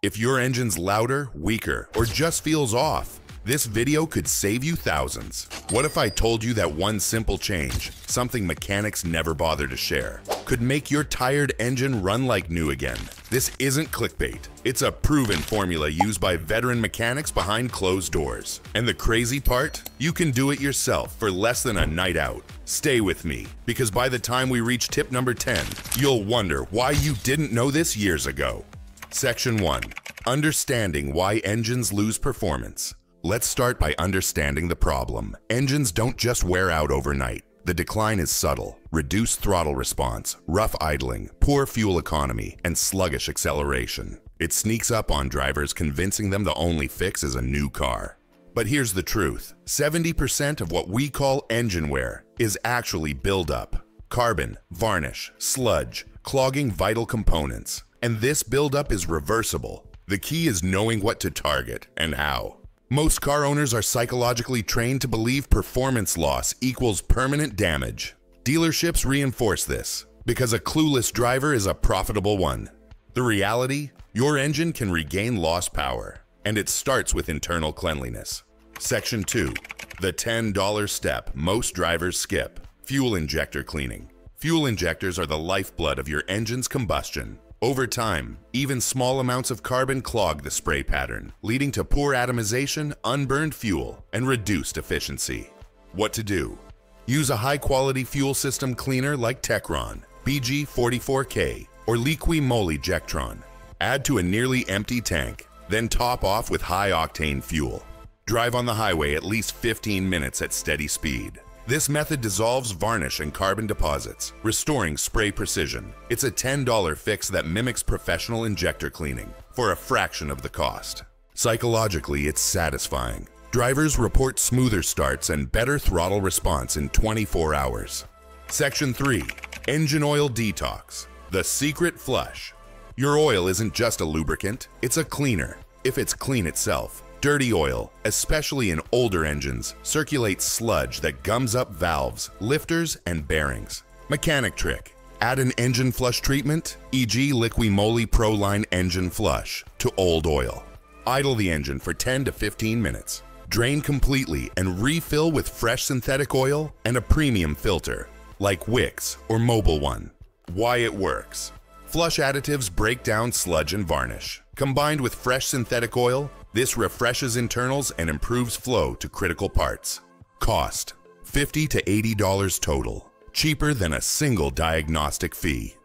If your engine's louder, weaker, or just feels off, this video could save you thousands. What if I told you that one simple change, something mechanics never bother to share, could make your tired engine run like new again? This isn't clickbait. It's a proven formula used by veteran mechanics behind closed doors. And the crazy part? You can do it yourself for less than a night out. Stay with me, because by the time we reach tip number 10, you'll wonder why you didn't know this years ago. Section 1. Understanding why engines lose performance. Let's start by understanding the problem. Engines don't just wear out overnight. The decline is subtle: reduced throttle response, rough idling, poor fuel economy, and sluggish acceleration. It sneaks up on drivers, convincing them the only fix is a new car. But here's the truth: 70% of what we call engine wear is actually buildup. Carbon, varnish, sludge, clogging vital components. And this buildup is reversible. The key is knowing what to target and how. Most car owners are psychologically trained to believe performance loss equals permanent damage. Dealerships reinforce this, because a clueless driver is a profitable one. The reality? Your engine can regain lost power, and it starts with internal cleanliness. Section 2. The $10 step most drivers skip: fuel injector cleaning. Fuel injectors are the lifeblood of your engine's combustion. Over time, even small amounts of carbon clog the spray pattern, leading to poor atomization, unburned fuel, and reduced efficiency. What to do? Use a high-quality fuel system cleaner like Techron, BG44K, or Liqui Moly Jectron. Add to a nearly empty tank, then top off with high-octane fuel. Drive on the highway at least 15 minutes at steady speed. This method dissolves varnish and carbon deposits, restoring spray precision. It's a $10 fix that mimics professional injector cleaning for a fraction of the cost. Psychologically, it's satisfying. Drivers report smoother starts and better throttle response in 24 hours. Section 3. Engine oil detox. The secret flush. Your oil isn't just a lubricant, it's a cleaner. If it's clean itself, dirty oil, especially in older engines, circulates sludge that gums up valves, lifters, and bearings. Mechanic trick: add an engine flush treatment, e.g. Liqui Moly ProLine Engine Flush, to old oil. Idle the engine for 10 to 15 minutes. Drain completely and refill with fresh synthetic oil and a premium filter, like Wix or Mobil One. Why it works: flush additives break down sludge and varnish. Combined with fresh synthetic oil, this refreshes internals and improves flow to critical parts. Cost: $50 to $80 total, cheaper than a single diagnostic fee.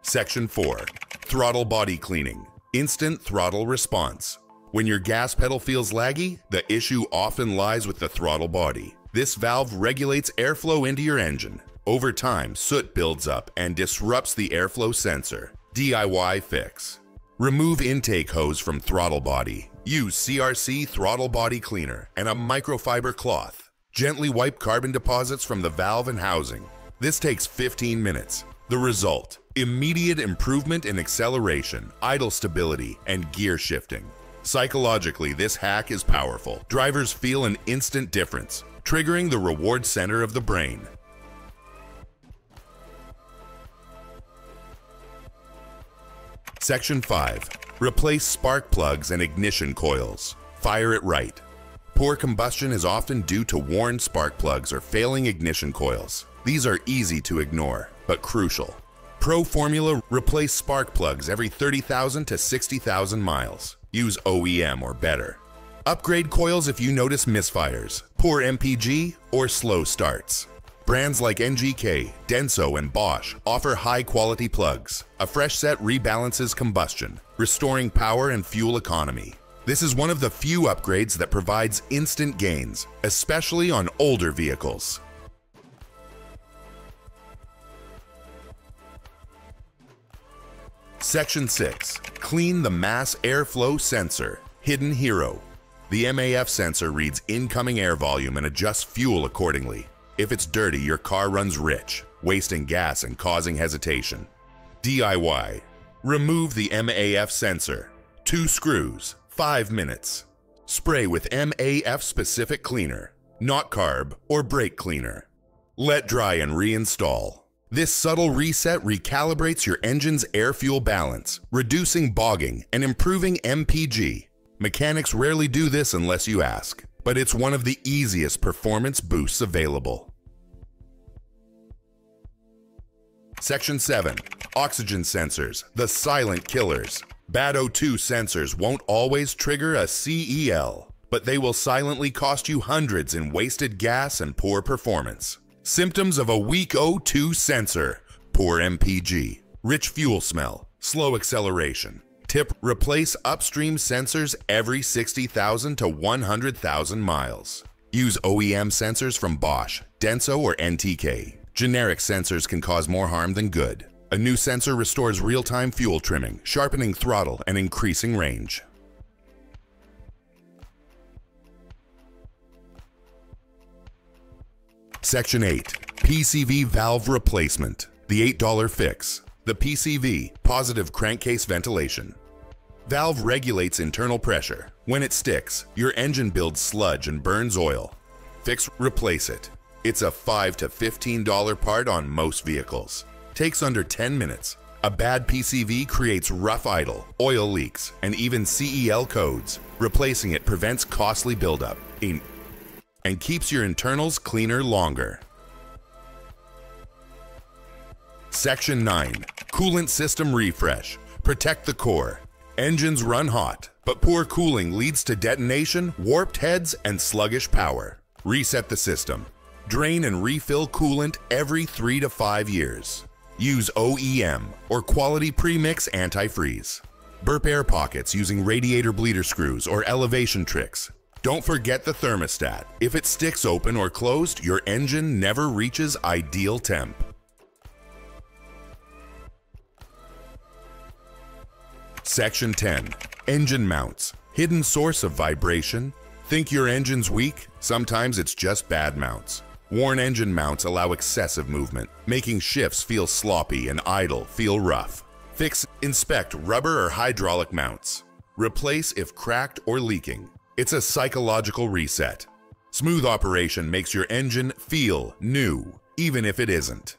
Section 4. Throttle body cleaning. Instant throttle response. When your gas pedal feels laggy, the issue often lies with the throttle body. This valve regulates airflow into your engine. Over time, soot builds up and disrupts the airflow sensor. DIY fix: remove intake hose from throttle body. Use CRC throttle body cleaner and a microfiber cloth. Gently wipe carbon deposits from the valve and housing. This takes 15 minutes. The result: immediate improvement in acceleration, idle stability, and gear shifting. Psychologically, this hack is powerful. Drivers feel an instant difference, triggering the reward center of the brain. Section 5. Replace spark plugs and ignition coils. Fire it right. Poor combustion is often due to worn spark plugs or failing ignition coils. These are easy to ignore, but crucial. Pro Formula replace spark plugs every 30,000 to 60,000 miles. Use OEM or better. Upgrade coils if you notice misfires, poor MPG, or slow starts. Brands like NGK, Denso, and Bosch offer high-quality plugs. A fresh set rebalances combustion, restoring power and fuel economy. This is one of the few upgrades that provides instant gains, especially on older vehicles. Section 6. Clean the mass airflow sensor. Hidden hero. The MAF sensor reads incoming air volume and adjusts fuel accordingly. If it's dirty, your car runs rich, wasting gas and causing hesitation. DIY. Remove the MAF sensor. 2 screws, 5 minutes. Spray with MAF-specific cleaner, not carb or brake cleaner. Let dry and reinstall. This subtle reset recalibrates your engine's air-fuel balance, reducing bogging and improving MPG. Mechanics rarely do this unless you ask, but it's one of the easiest performance boosts available. Section 7. Oxygen sensors, the silent killers. Bad O2 sensors won't always trigger a CEL, but they will silently cost you hundreds in wasted gas and poor performance. Symptoms of a weak O2 sensor: poor MPG, rich fuel smell, slow acceleration. Tip: replace upstream sensors every 60,000 to 100,000 miles. Use OEM sensors from Bosch, Denso, or NTK. Generic sensors can cause more harm than good. A new sensor restores real-time fuel trimming, sharpening throttle, and increasing range. Section 8. PCV valve replacement. The $8 fix. The PCV, positive crankcase ventilation. Valve regulates internal pressure. When it sticks, your engine builds sludge and burns oil. Fix, replace it. It's a $5 to $15 part on most vehicles. Takes under 10 minutes. A bad PCV creates rough idle, oil leaks, and even CEL codes. Replacing it prevents costly buildup and keeps your internals cleaner longer. Section 9. Coolant system refresh. Protect the core. Engines run hot, but poor cooling leads to detonation, warped heads, and sluggish power. Reset the system. Drain and refill coolant every 3 to 5 years. Use OEM or quality premix antifreeze. Burp air pockets using radiator bleeder screws or elevation tricks. Don't forget the thermostat. If it sticks open or closed, your engine never reaches ideal temp. Section 10. Engine mounts. Hidden source of vibration. Think your engine's weak? Sometimes it's just bad mounts. Worn engine mounts allow excessive movement, making shifts feel sloppy and idle feel rough. Fix, inspect rubber or hydraulic mounts. Replace if cracked or leaking. It's a psychological reset. Smooth operation makes your engine feel new, even if it isn't.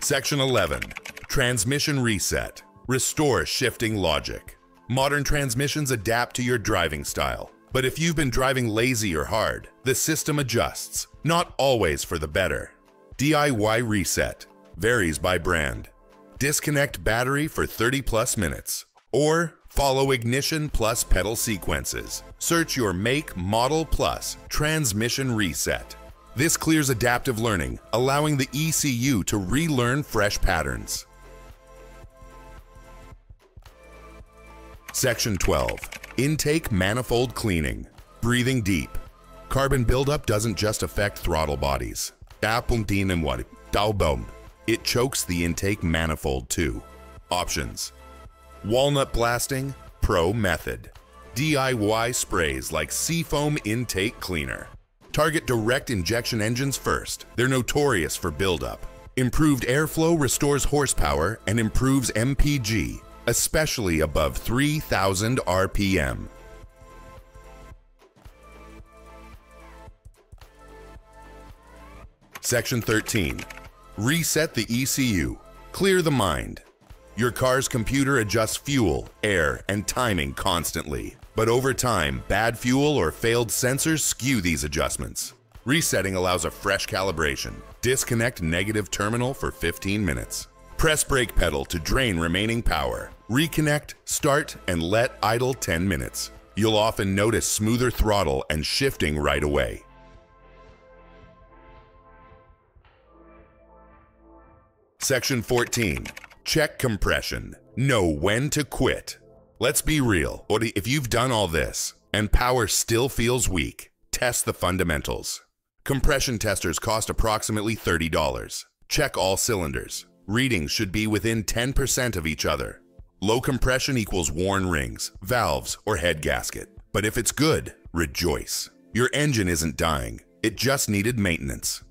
Section 11. Transmission reset. Restore shifting logic. Modern transmissions adapt to your driving style. But if you've been driving lazy or hard, the system adjusts, not always for the better. DIY reset. Varies by brand. Disconnect battery for 30+ minutes. Or follow ignition plus pedal sequences. Search your make, model plus transmission reset. This clears adaptive learning, allowing the ECU to relearn fresh patterns. Section 12. Intake manifold cleaning. Breathing deep. Carbon buildup doesn't just affect throttle bodies. It chokes the intake manifold too. Options: walnut blasting, pro method. DIY sprays like Seafoam intake cleaner. Target direct injection engines first. They're notorious for buildup. Improved airflow restores horsepower and improves MPG, especially above 3,000 RPM. Section 13. Reset the ECU. Clear the mind. Your car's computer adjusts fuel, air, and timing constantly. But over time, bad fuel or failed sensors skew these adjustments. Resetting allows a fresh calibration. Disconnect negative terminal for 15 minutes. Press brake pedal to drain remaining power. Reconnect, start, and let idle 10 minutes. You'll often notice smoother throttle and shifting right away. Section 14. Check compression. Know when to quit. Let's be real. If you've done all this and power still feels weak, test the fundamentals. Compression testers cost approximately $30. Check all cylinders. Readings should be within 10% of each other. Low compression equals worn rings, valves, or head gasket. But if it's good, rejoice. Your engine isn't dying. It just needed maintenance.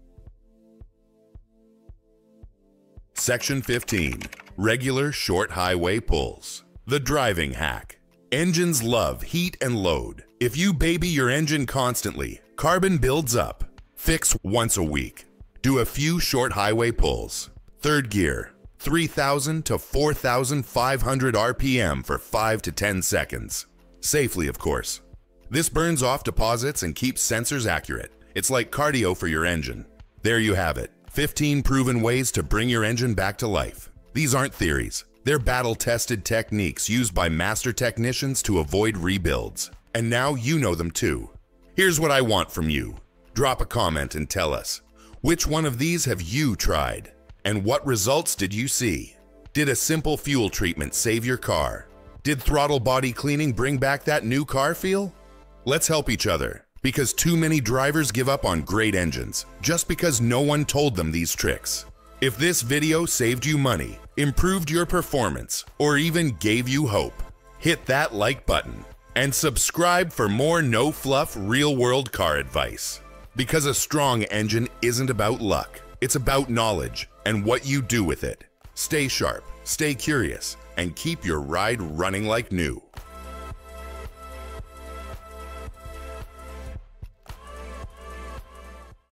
Section 15. Regular short highway pulls. The driving hack. Engines love heat and load. If you baby your engine constantly, carbon builds up. Fix once a week. Do a few short highway pulls. Third gear, 3,000 to 4,500 RPM for 5 to 10 seconds. Safely, of course. This burns off deposits and keeps sensors accurate. It's like cardio for your engine. There you have it. 15 proven ways to bring your engine back to life. These aren't theories. They're battle-tested techniques used by master technicians to avoid rebuilds. And now you know them too. Here's what I want from you. Drop a comment and tell us, which one of these have you tried? And what results did you see? Did a simple fuel treatment save your car? Did throttle body cleaning bring back that new car feel? Let's help each other, because too many drivers give up on great engines just because no one told them these tricks. If this video saved you money, improved your performance, or even gave you hope, hit that like button and subscribe for more no-fluff real-world car advice. Because a strong engine isn't about luck, it's about knowledge and what you do with it. Stay sharp, stay curious, and keep your ride running like new.